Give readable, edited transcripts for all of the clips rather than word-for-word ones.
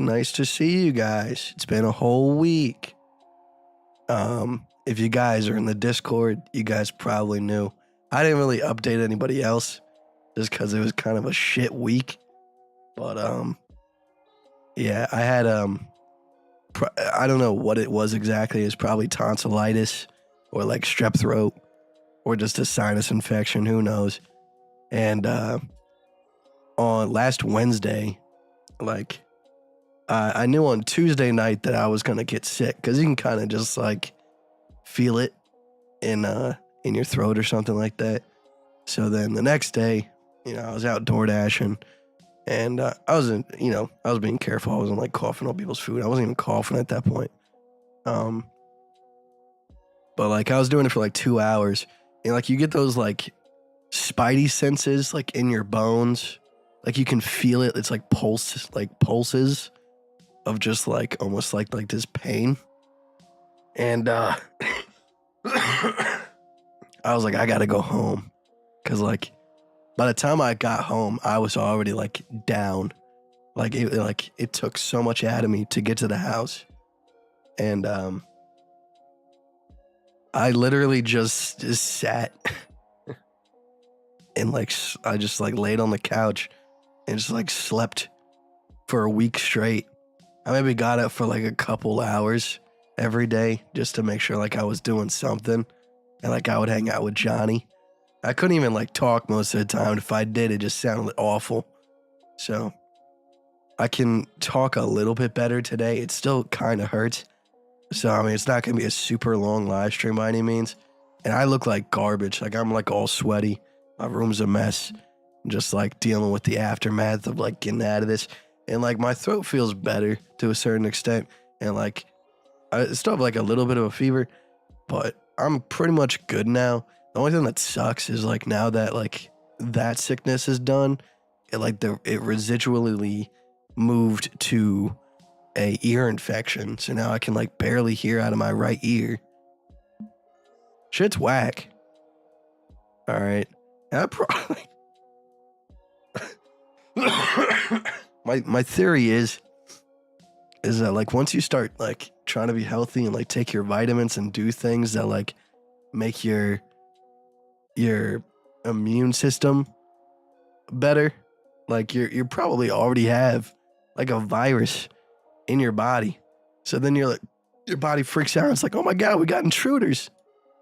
Nice to see you guys. It's been a whole week. If you guys are in the Discord, you guys probably knew. I didn't really update anybody else just because it was kind of a shit week. But yeah, I had I don't know what it was exactly. It's probably tonsillitis or like strep throat or just a sinus infection. Who knows? And on last Wednesday, like I knew on Tuesday night that I was gonna get sick because you can kind of just like feel it in your throat or something like that. So then the next day, I was out door dashing, and I wasn't, I was being careful. I wasn't like coughing on people's food. I wasn't even coughing at that point. But like I was doing it for like 2 hours, and like you get those like spidey senses like in your bones, like you can feel it. It's like pulses of just like almost like this pain. And I was like, I gotta go home. Cause like by the time I got home, I was already like down. Like it took so much out of me to get to the house. And I literally just sat and like I just like laid on the couch and just like slept for a week straight. I maybe got up for like a couple hours every day just to make sure like I was doing something, and like I would hang out with Johnny. I couldn't even like talk most of the time. If I did, it just sounded awful. So I can talk a little bit better today. It still kind of hurts. So I mean, it's not gonna be a super long live stream by any means. And I look like garbage. Like I'm like all sweaty. My room's a mess. I'm just like dealing with the aftermath of like getting out of this. And like my throat feels better to a certain extent. And like I still have like a little bit of a fever, but I'm pretty much good now. The only thing that sucks is like now that like that sickness is done, it residually moved to a ear infection. So now I can like barely hear out of my right ear. Shit's whack. All right. I probably my theory is that like once you start like trying to be healthy and like take your vitamins and do things that like make your immune system better, like you probably already have like a virus in your body. So then you're like, your body freaks out. It's like, oh my God, we got intruders.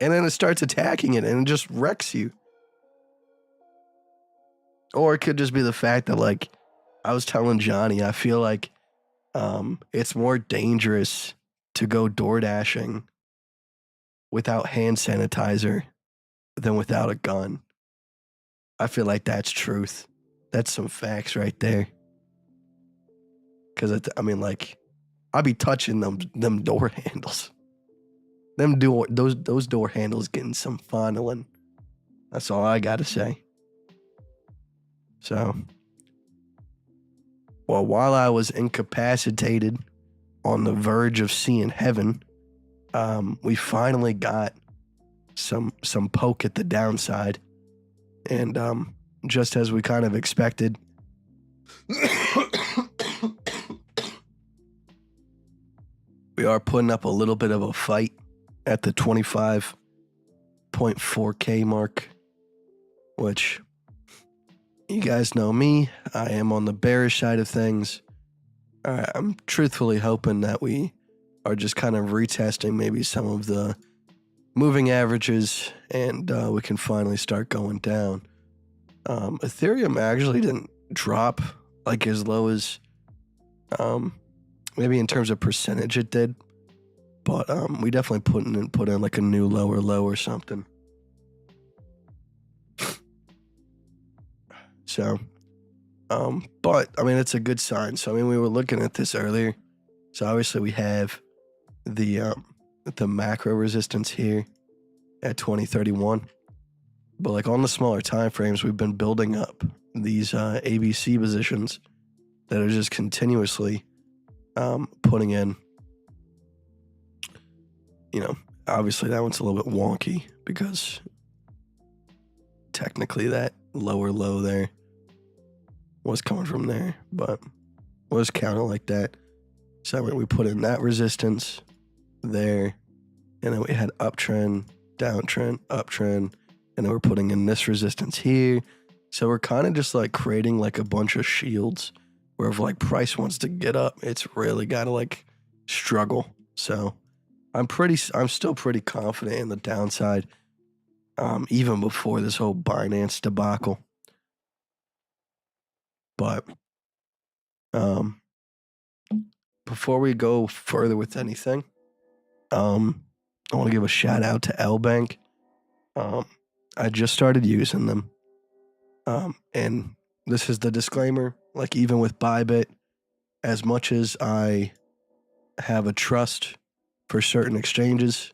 And then it starts attacking it and it just wrecks you. Or it could just be the fact that like I was telling Johnny, I feel like it's more dangerous to go door dashing without hand sanitizer than without a gun. I feel like that's truth. That's some facts right there. Because I mean, like, I be touching them door handles. Those door handles getting some fondling. That's all I gotta say. So, well, while I was incapacitated on the verge of seeing heaven, we finally got some poke at the downside. And just as we kind of expected, we are putting up a little bit of a fight at the 25.4K mark, which you guys know me. I am on the bearish side of things. I'm truthfully hoping that we are just kind of retesting maybe some of the moving averages and we can finally start going down. Ethereum actually didn't drop like as low as maybe in terms of percentage it did, but we definitely put in like a new lower low or something. So, but I mean it's a good sign. So I mean we were looking at this earlier. So obviously we have the macro resistance here at 2031. But like on the smaller time frames, we've been building up these ABC positions that are just continuously putting in, obviously that one's a little bit wonky because technically that lower low there was coming from there, but was counted like that. So we put in that resistance there, and then we had uptrend, downtrend, uptrend, and then we're putting in this resistance here. So we're kind of just like creating like a bunch of shields where if like price wants to get up, it's really got to like struggle. So I'm still pretty confident in the downside, even before this whole Binance debacle. But before we go further with anything, I want to give a shout out to LBank. I just started using them. And this is the disclaimer, like even with Bybit, as much as I have a trust for certain exchanges,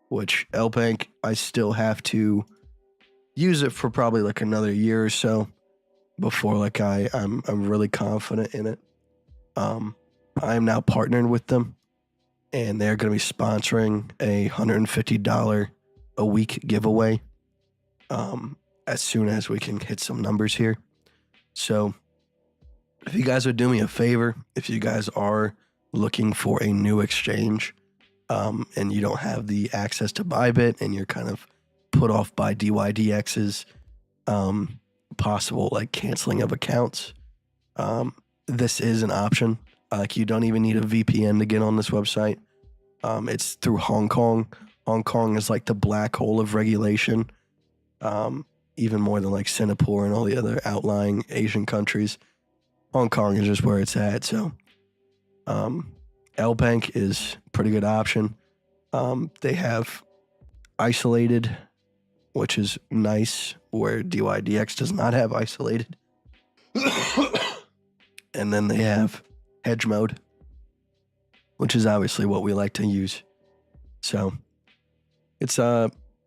which LBank, I still have to use it for probably like another year or so before like I'm really confident in it. I am now partnered with them, and they're going to be sponsoring a $150 a week giveaway as soon as we can hit some numbers here. So if you guys would do me a favor, if you guys are looking for a new exchange and you don't have the access to Bybit and you're kind of put off by DYDX's possible like canceling of accounts, this is an option. Like you don't even need a VPN to get on this website. It's through Hong Kong. Hong Kong is like the black hole of regulation, even more than like Singapore and all the other outlying Asian countries. Hong Kong is just where it's at. So LBank is a pretty good option. They have isolated, which is nice, where DYDX does not have isolated. And then they have hedge mode, which is obviously what we like to use. So it's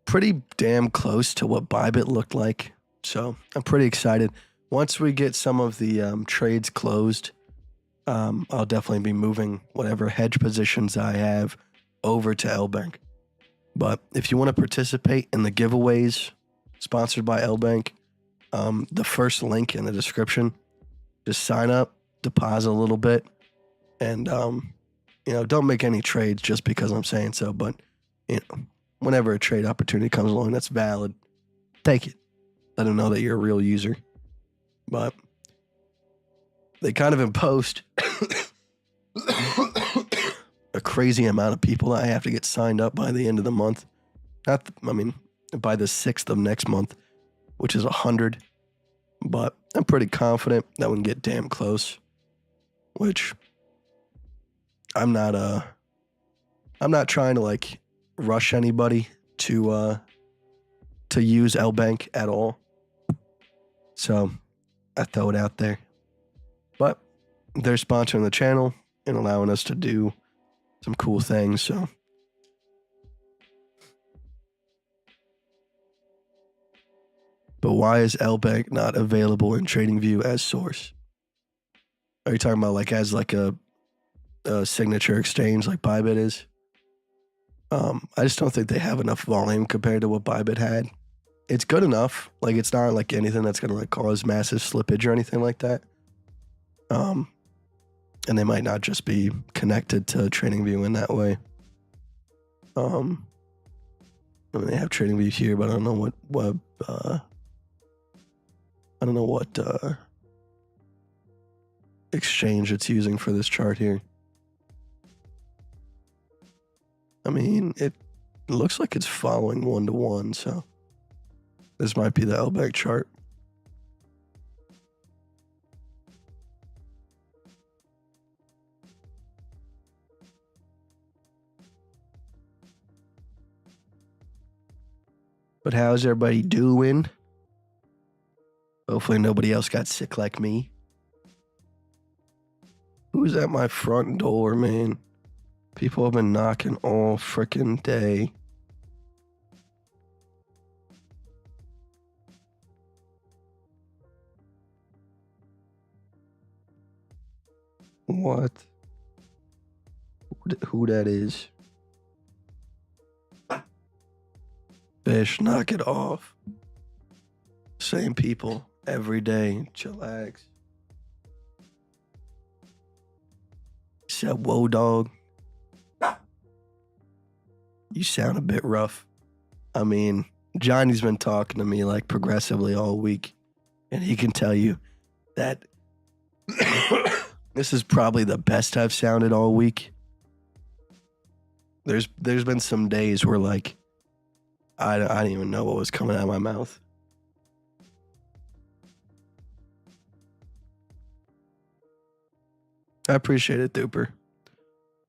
pretty damn close to what Bybit looked like. So I'm pretty excited. Once we get some of the trades closed, I'll definitely be moving whatever hedge positions I have over to LBank. But if you want to participate in the giveaways sponsored by LBank, the first link in the description, just sign up, deposit a little bit, and don't make any trades just because I'm saying so. But whenever a trade opportunity comes along that's valid, take it. Let them know that you're a real user. But they kind of imposed a crazy amount of people that I have to get signed up by the end of the month. By the 6th of next month, which is 100. But I'm pretty confident that we can get damn close. Which I'm not trying to like rush anybody to use LBank at all. So I throw it out there. But they're sponsoring the channel and allowing us to do some cool things. So but why is LBank not available in TradingView as source? Are you talking about like as like a signature exchange like Bybit is? I just don't think they have enough volume compared to what Bybit had. It's good enough. Like it's not like anything that's gonna like cause massive slippage or anything like that. And they might not just be connected to TradingView in that way. They have TradingView here, but I don't know what exchange it's using for this chart here. I mean, it looks like it's following 1-to-1, so this might be the LBank chart. But how's everybody doing? Hopefully nobody else got sick like me. Who's at my front door, man? People have been knocking all frickin' day. What? Who that is? Fish, knock it off. Same people every day. Chillax. Said, whoa, dog. You sound a bit rough. I mean, Johnny's been talking to me like progressively all week, and he can tell you that this is probably the best I've sounded all week. There's been some days where like I didn't even know what was coming out of my mouth. I appreciate it, Duper.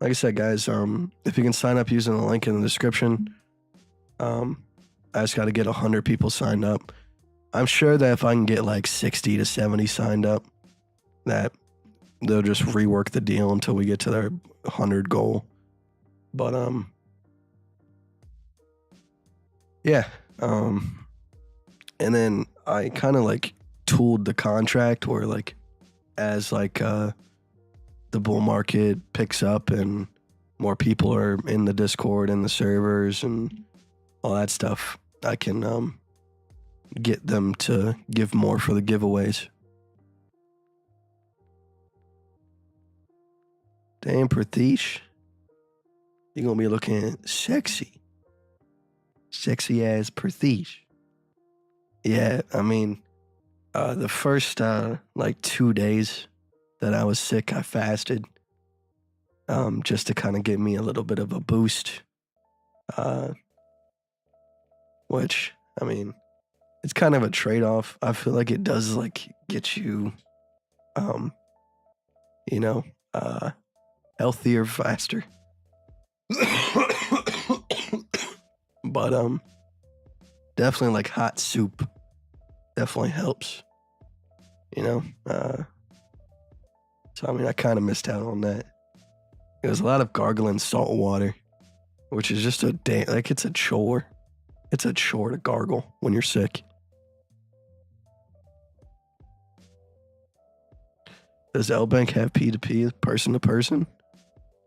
Like I said, guys, if you can sign up using the link in the description, I just got to get 100 people signed up. I'm sure that if I can get like 60 to 70 signed up, that they'll just rework the deal until we get to their 100 goal. But yeah, and then I kind of like tooled the contract where like as like the bull market picks up and more people are in the Discord and the servers and all that stuff, I can get them to give more for the giveaways. Damn, Prateesh, you're gonna be looking sexy. Sexy as Prateesh. Yeah, I mean, the first like 2 days that I was sick, I fasted, just to kind of give me a little bit of a boost. Which, I mean, it's kind of a trade-off. I feel like it does like get you, you know, healthier faster. But definitely like hot soup definitely helps, you know. So I mean, I kind of missed out on that. It was a lot of gargling salt water, which is just like it's a chore. It's a chore to gargle when you're sick. Does LBank have P2P, person to person,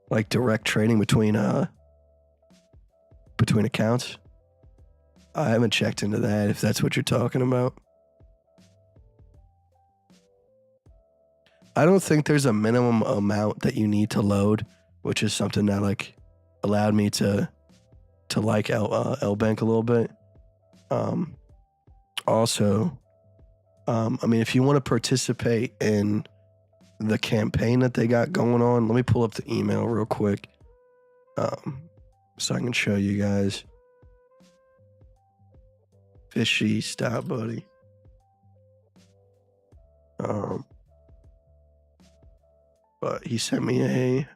like direct trading between accounts? I haven't checked into that, if that's what you're talking about. I don't think there's a minimum amount that you need to load, which is something that like allowed me to like LBank a little bit. Also, I mean, if you want to participate in the campaign that they got going on, let me pull up the email real quick, so I can show you guys. Fishy, stop, buddy. But he sent me a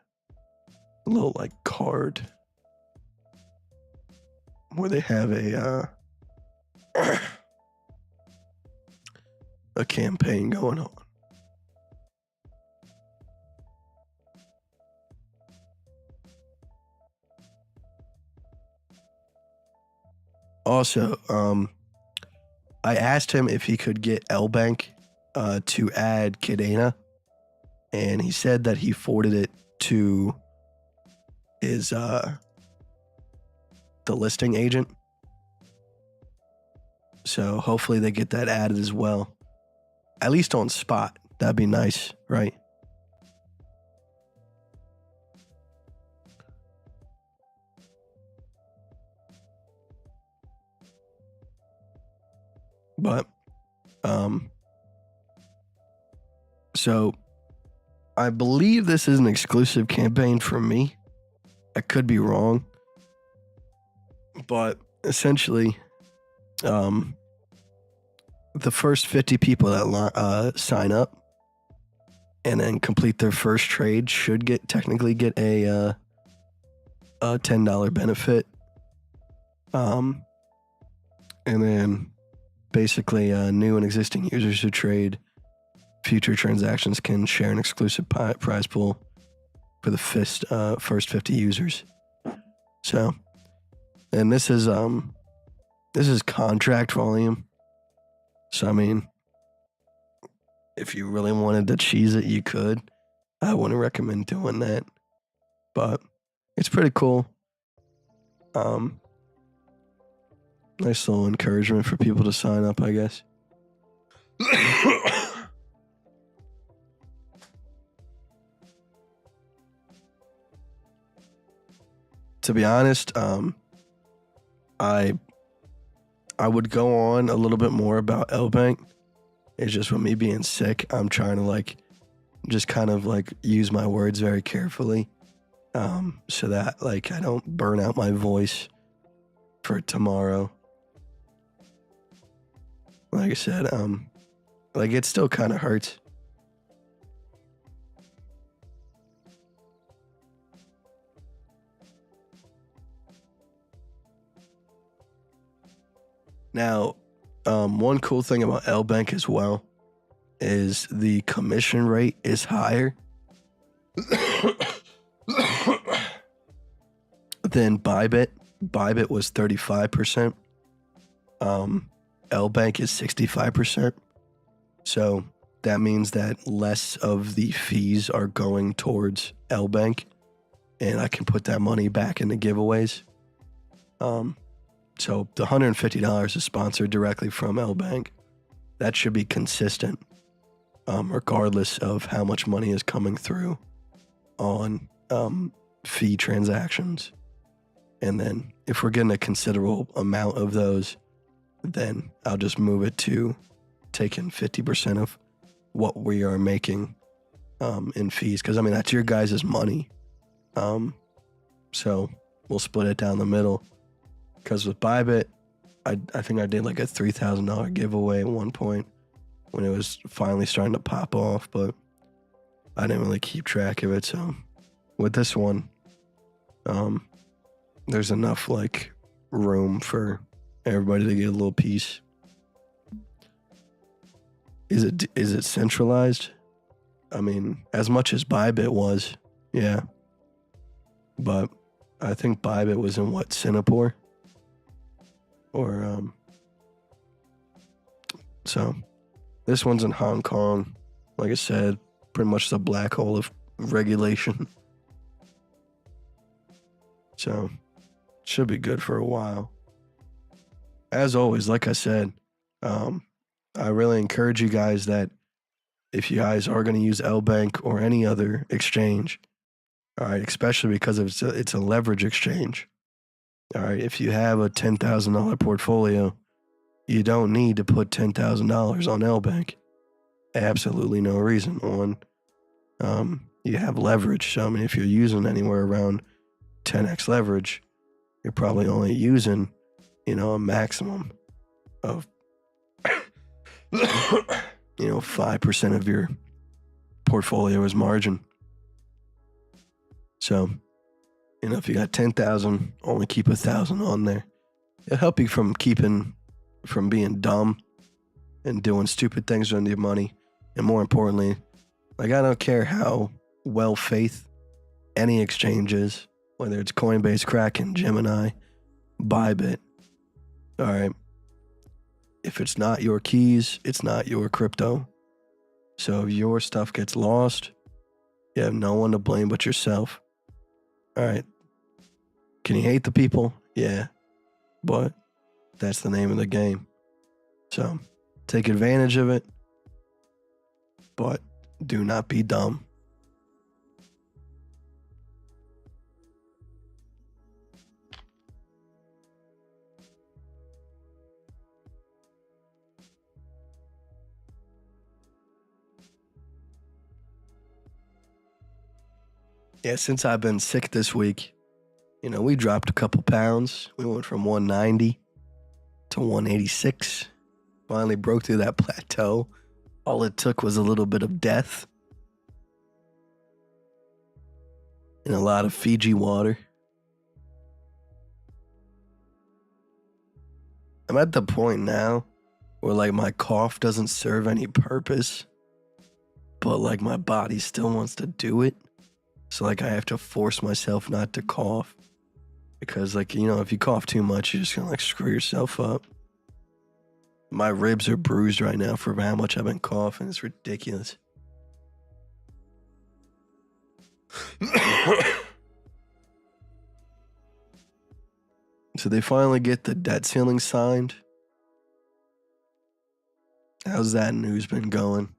little like card where they have a campaign going on. Also, I asked him if he could get LBank to add Cadena, and he said that he forwarded it to his the listing agent. So hopefully they get that added as well. At least on spot. That'd be nice, right? But so I believe this is an exclusive campaign for me. I could be wrong. But essentially, the first 50 people that sign up and then complete their first trade should technically get a $10 benefit. And then basically new and existing users who trade future transactions can share an exclusive prize pool for the first 50 users. So, and this is contract volume. So, I mean, if you really wanted to cheese it, you could. I wouldn't recommend doing that, but it's pretty cool. Nice little encouragement for people to sign up, I guess. To be honest, I would go on a little bit more about L Bank. It's just with me being sick, I'm trying to like just kind of like use my words very carefully, so that like I don't burn out my voice for tomorrow. Like I said, like it still kind of hurts. Now, one cool thing about L Bank as well is the commission rate is higher than Bybit. Bybit was 35%. L Bank is 65%. So that means that less of the fees are going towards L Bank, and I can put that money back into giveaways. So the $150 is sponsored directly from L Bank. That should be consistent, regardless of how much money is coming through on fee transactions. And then if we're getting a considerable amount of those, then I'll just move it to taking 50% of what we are making in fees. Because, I mean, that's your guys' money. So we'll split it down the middle. Because with Bybit, I think I did like a $3,000 giveaway at one point when it was finally starting to pop off, but I didn't really keep track of it. So with this one, there's enough like room for everybody to get a little piece. Is it centralized? I mean, as much as Bybit was, yeah. But I think Bybit was in what, Singapore? Or so this one's in Hong Kong. Like I said, pretty much the black hole of regulation. So should be good for a while. As always, like I said, I really encourage you guys that if you guys are going to use L Bank or any other exchange, all right, especially because it's a leverage exchange. All right, if you have a $10,000 portfolio, you don't need to put $10,000 on L Bank. Absolutely no reason. You have leverage. So, I mean, if you're using anywhere around 10x leverage, you're probably only using, a maximum of, 5% of your portfolio as margin. So, if you got 10,000, only keep 1,000 on there. It'll help you from being dumb and doing stupid things with your money. And more importantly, like, I don't care how well faith any exchange is, whether it's Coinbase, Kraken, Gemini, Bybit. All right. If it's not your keys, it's not your crypto. So if your stuff gets lost, you have no one to blame but yourself. All right. Can you hate the people? Yeah. But that's the name of the game. So take advantage of it, but do not be dumb. Yeah, since I've been sick this week, we dropped a couple pounds. We went from 190 to 186. Finally broke through that plateau. All it took was a little bit of death and a lot of Fiji water. I'm at the point now where like my cough doesn't serve any purpose, but like my body still wants to do it. So like I have to force myself not to cough, because like, if you cough too much, you're just gonna like screw yourself up. My ribs are bruised right now for how much I've been coughing. It's ridiculous. So they finally get the debt ceiling signed. How's that news been going?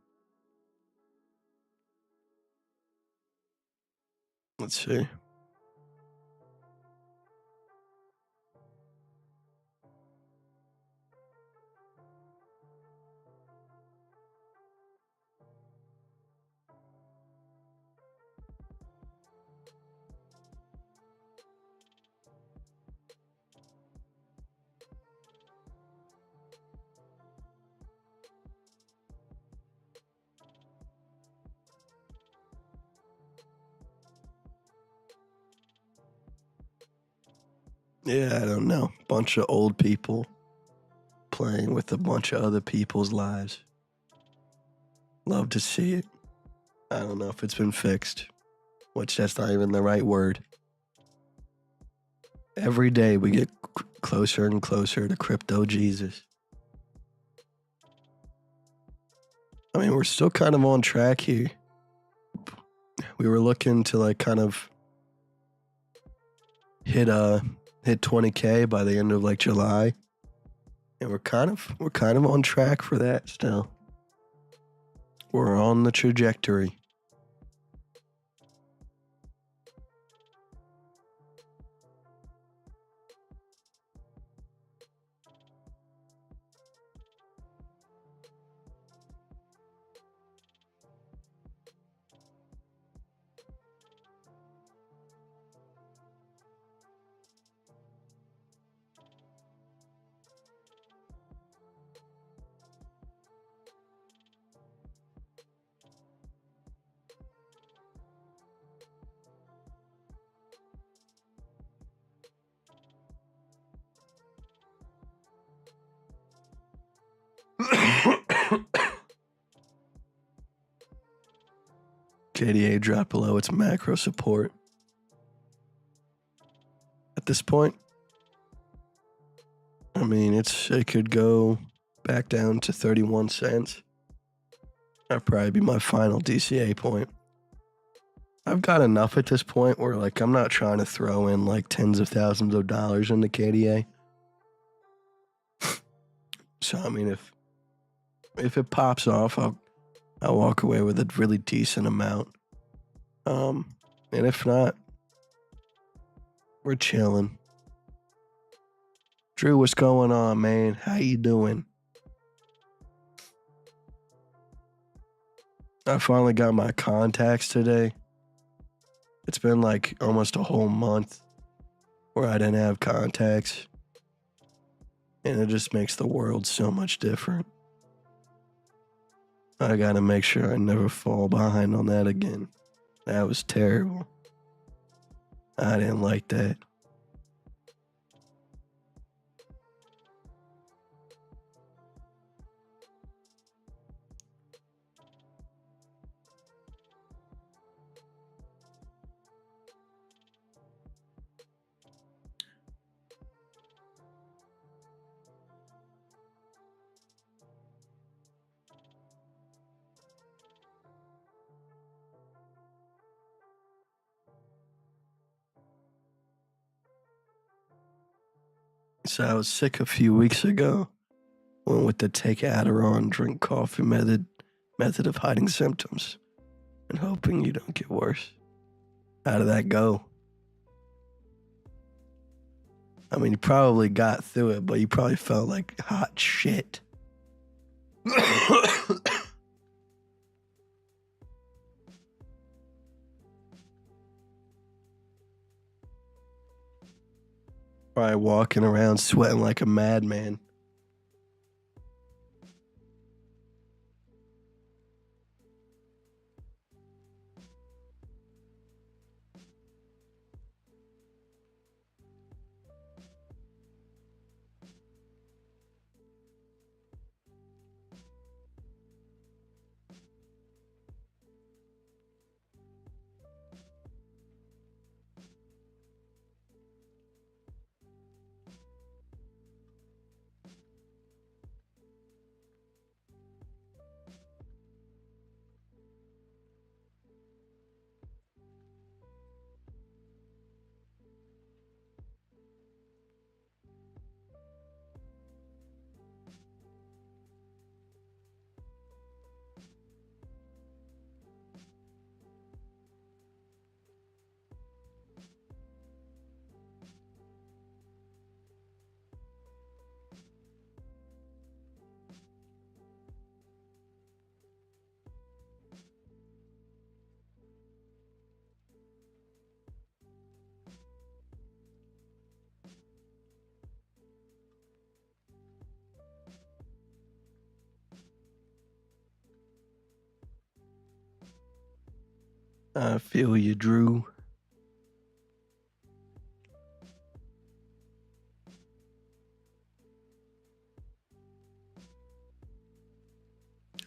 Let's see. Yeah, I don't know. Bunch of old people playing with a bunch of other people's lives. Love to see it. I don't know if it's been fixed, which that's not even the right word. Every day we get closer and closer to crypto Jesus. I mean, we're still kind of on track here. We were looking to like kind of hit 20K by the end of like July. And we're kind of on track for that still. We're on the trajectory. KDA dropped below its macro support. At this point, I mean, it could go back down to 31 cents. That'd probably be my final DCA point. I've got enough at this point where like I'm not trying to throw in like tens of thousands of dollars into KDA. So I mean, if it pops off, I'll walk away with a really decent amount. And if not, we're chilling. Drew, what's going on, man? How you doing? I finally got my contacts today. It's been like almost a whole month where I didn't have contacts. And it just makes the world so much different. I gotta make sure I never fall behind on that again. That was terrible. I didn't like that. So I was sick a few weeks ago. Went with the take Adderall and drink coffee method of hiding symptoms and hoping you don't get worse. How did that go? I mean, you probably got through it, but you probably felt like hot shit. Probably walking around sweating like a madman. I feel you, Drew.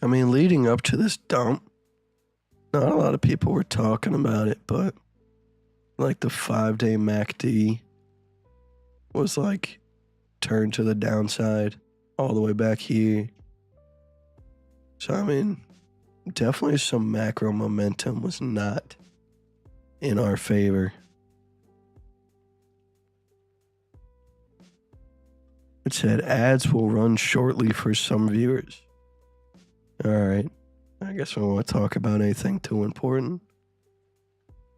I mean, leading up to this dump, not a lot of people were talking about it, but like the 5-day MACD was like turned to the downside all the way back here. So, I mean, definitely some macro momentum was not in our favor. It said ads will run shortly for some viewers. All right. I guess we won't talk about anything too important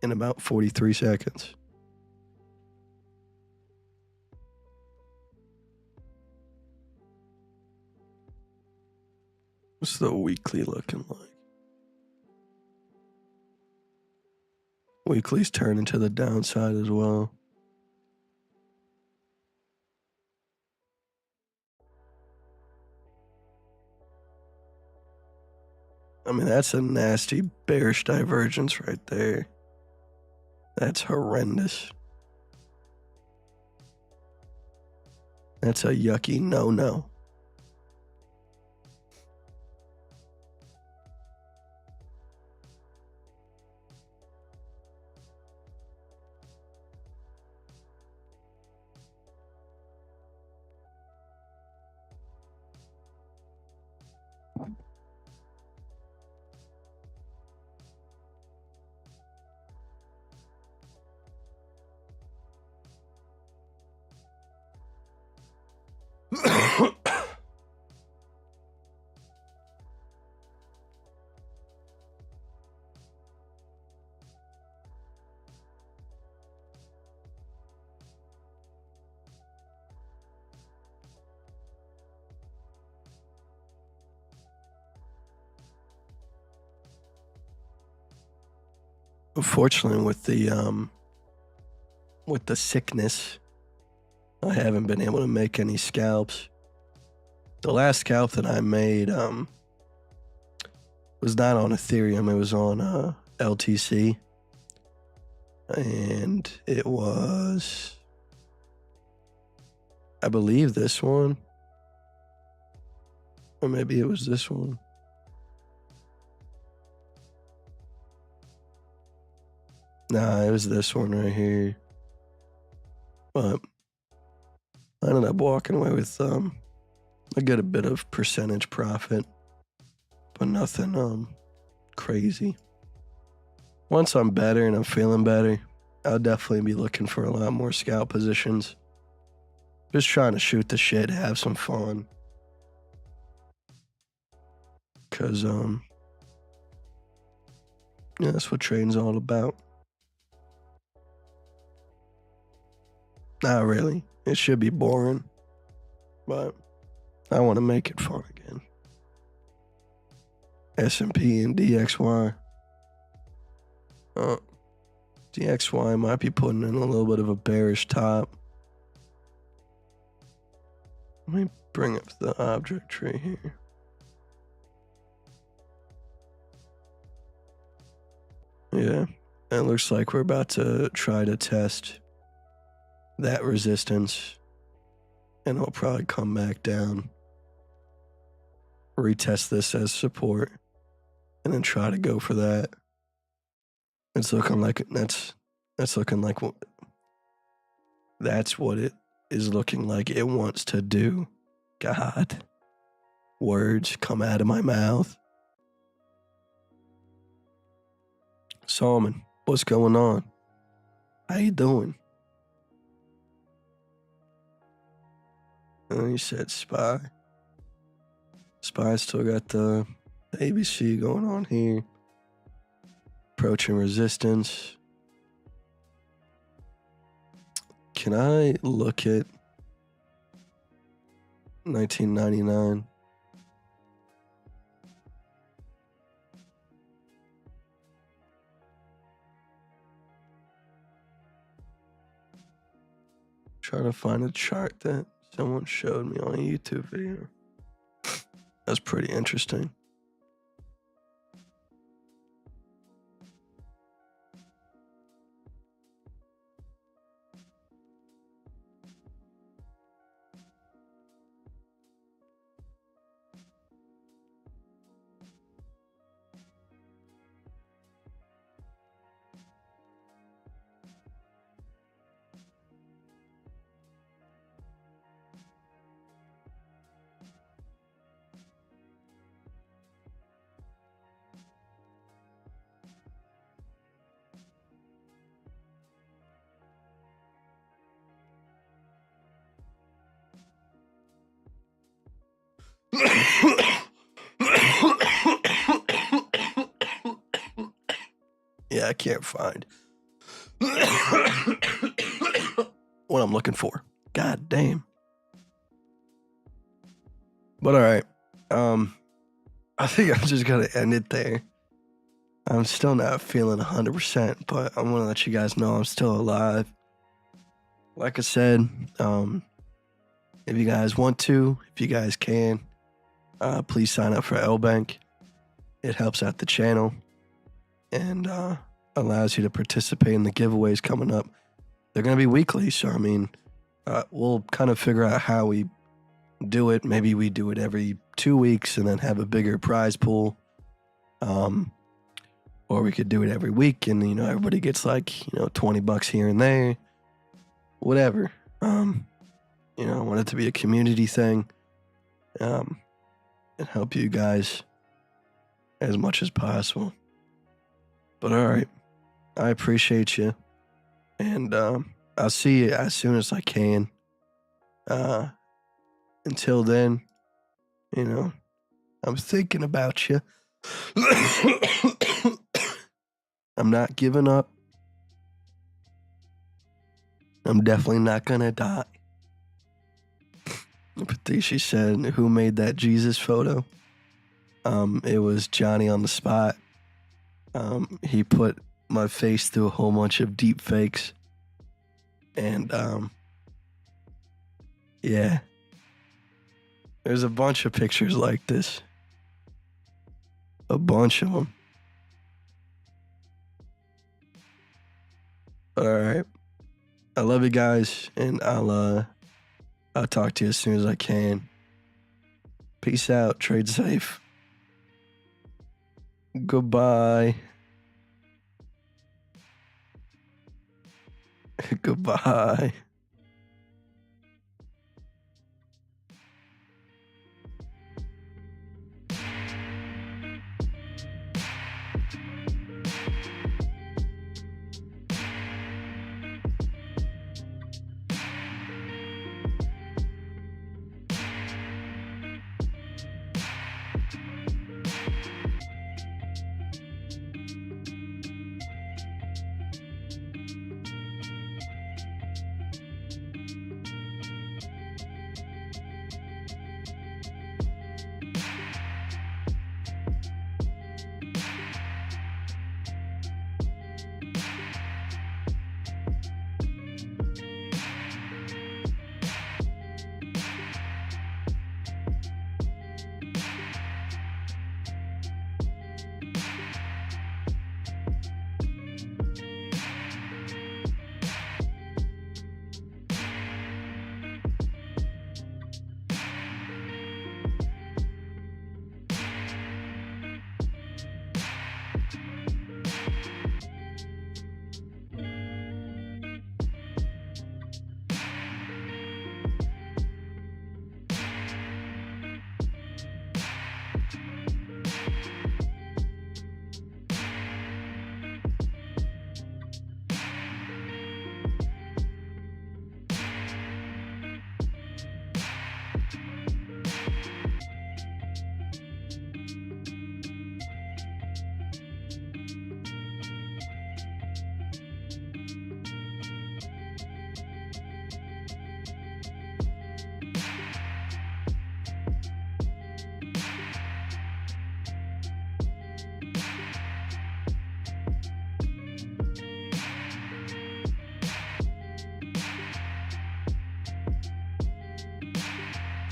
in about 43 seconds. What's the weekly looking like? Weekly's turning to the downside as well. I mean, that's a nasty bearish divergence right there. That's horrendous. That's a yucky no-no. Unfortunately, with the sickness, I haven't been able to make any scalps. The last scalp that I made was not on Ethereum. It was on LTC, and it was, I believe, this one, or maybe it was this one. Nah, it was this one right here. But I ended up walking away with a good bit of percentage profit, but nothing crazy. Once I'm better and I'm feeling better, I'll definitely be looking for a lot more scalp positions. Just trying to shoot the shit, have some fun. Cause yeah, that's what trading's all about. Not really. It should be boring, but I want to make it fun again. S&P and DXY. DXY might be putting in a little bit of a bearish top. Let me bring up the object tree here. Yeah, it looks like we're about to try to test that resistance, and it'll probably come back down, retest this as support, and then try to go for that. It's looking like that's looking like that's what it is looking like it wants to do. God, words come out of my mouth. Salmon, what's going on? How you doing? Oh, you said SPY. SPY still got the ABC going on here. Approaching resistance. Can I look at 1999? Trying to find a chart that someone showed me on a YouTube video. That's pretty interesting. Yeah, I can't find what I'm looking for. God damn. But all right. I think I'm just gonna end it there. I'm still not feeling 100%, but I'm gonna let you guys know I'm still alive. Like I said, if you guys want to, if you guys can, please sign up for LBank. It helps out the channel and allows you to participate in the giveaways coming up. They're going to be weekly, so I mean, we'll kind of figure out how we do it. Maybe we do it every 2 weeks and then have a bigger prize pool. Or we could do it every week and, you know, everybody gets like, you know, $20 here and there, whatever. You know, I want it to be a community thing, and help you guys as much as possible. But all right, I appreciate you, and I'll see you as soon as I can. Until then, you know, I'm thinking about you. I'm not giving up. I'm definitely not gonna die. Patricia said, "Who made that Jesus photo?" It was Johnny on the spot. He put my face through a whole bunch of deep fakes, and yeah, there's a bunch of pictures like this, a bunch of them. All right, I love you guys, and I'll talk to you as soon as I can. Peace out. Trade safe. Goodbye. Goodbye.